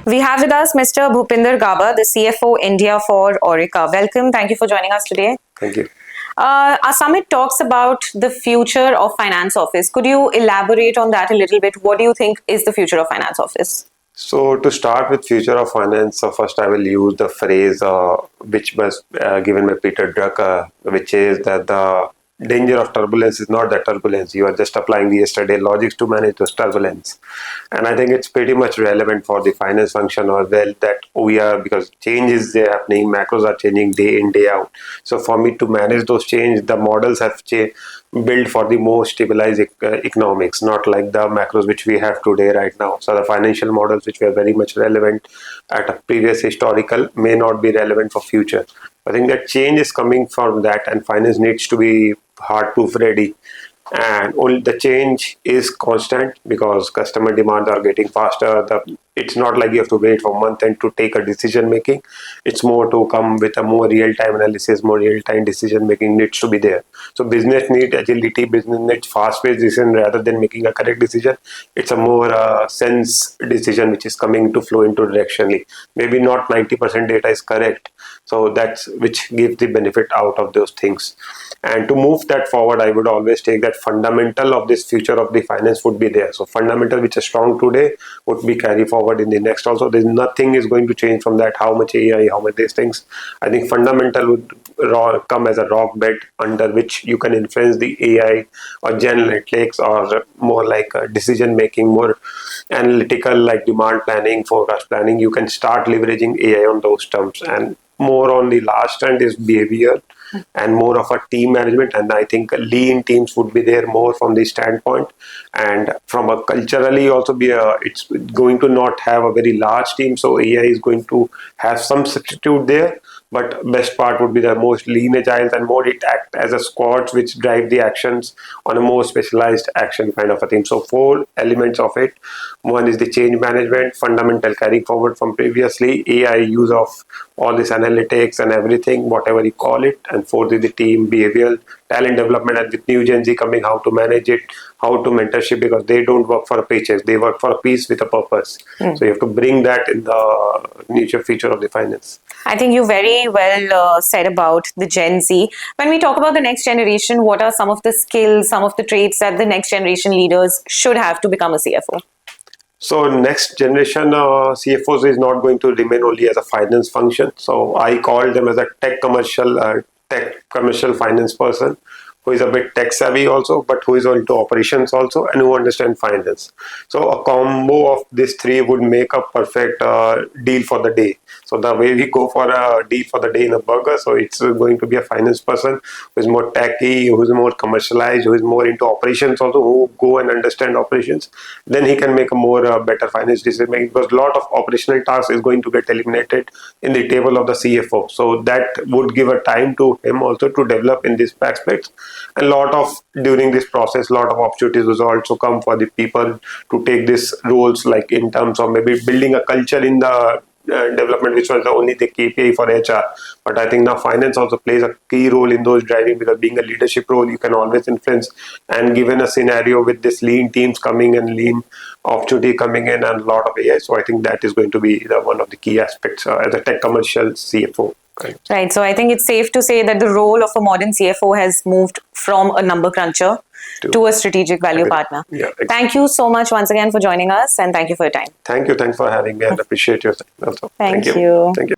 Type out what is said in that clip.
We have with us Mr. Bhupinder Gaba, the CFO India for Orica. Welcome. Thank you for joining us today. Thank you. Our summit talks about the future of finance office. Could you elaborate on that a little bit? What do you think is the future of finance office? So to start with future of finance, first I will use the phrase which was given by Peter Drucker, which is that the danger of turbulence is not that turbulence. You are just applying the yesterday logics to manage those turbulence. And I think it's pretty much relevant for the finance function as well that we are, because change is happening, macros are changing day in, day out. So for me to manage those change, the models have built for the more stabilized economics, not like the macros which we have today right now. So the financial models which were very much relevant at a previous historical may not be relevant for future. I think that change is coming from that, and finance needs to be hard-proof ready. And only the change is constant because customer demands are getting faster. It's not like you have to wait for a month and to take a decision making. It's more to come with a more real-time analysis, more real-time decision making needs to be there. So business needs agility, business needs fast-paced decision rather than making a correct decision. It's a more sense decision which is coming to flow into directionally. Maybe not 90% data is correct. So that's which gives the benefit out of those things. And to move that forward, I would always take that fundamental of this future of the finance would be there. So fundamental which is strong today would be carry forward in the next also. There's nothing is going to change from that. How much AI, how much these things. I think fundamental would come as a rock bed under which you can influence the AI or analytics or more like decision making, more analytical like demand planning, forecast planning. You can start leveraging AI on those terms, and more on the last end is behavior and more of a team management. And I think lean teams would be there more from this standpoint, and from a culturally also be it's going to not have a very large team, so AI is going to have some substitute there. But best part would be the most lean agile and more it act as a squads which drive the actions on a more specialized action kind of a thing. So 4 elements of it. One is the change management, fundamental carrying forward from previously, AI use of all this analytics and everything, whatever you call it. And 4th is the team, behavioral, talent development, and with new Gen Z coming, how to manage it, how to mentorship, because they don't work for a paycheck, they work for a piece with a purpose. So you have to bring that in the nature feature of the finance. I think you very well said about the Gen Z. When we talk about the next generation, what are some of the skills, some of the traits that the next generation leaders should have to become a CFO? So next generation CFOs is not going to remain only as a finance function. So I call them as a tech commercial finance person who is a bit tech savvy also, but who is into operations also and who understand finance. So a combo of these 3 would make a perfect deal for the day. So the way we go for a deal for the day in a burger, so it's going to be a finance person who is more techy, who is more commercialized, who is more into operations also, who go and understand operations. Then he can make a more better finance decision making, because a lot of operational tasks is going to get eliminated in the table of the CFO. So that would give a time to him also to develop in these aspects. And during this process, a lot of opportunities will also come for the people to take these roles, like in terms of maybe building a culture in the development, which was only the KPI for HR. But I think now finance also plays a key role in those driving, because being a leadership role, you can always influence. And given a scenario with this lean teams coming and lean opportunity coming in and a lot of AI, so I think that is going to be one of the key aspects as a tech commercial CFO. Right. So I think it's safe to say that the role of a modern CFO has moved from a number cruncher to a strategic value partner. Yeah, exactly. Thank you so much once again for joining us, and thank you for your time. Thank you. Thanks for having me, and appreciate your time also. Thank you. Thank you.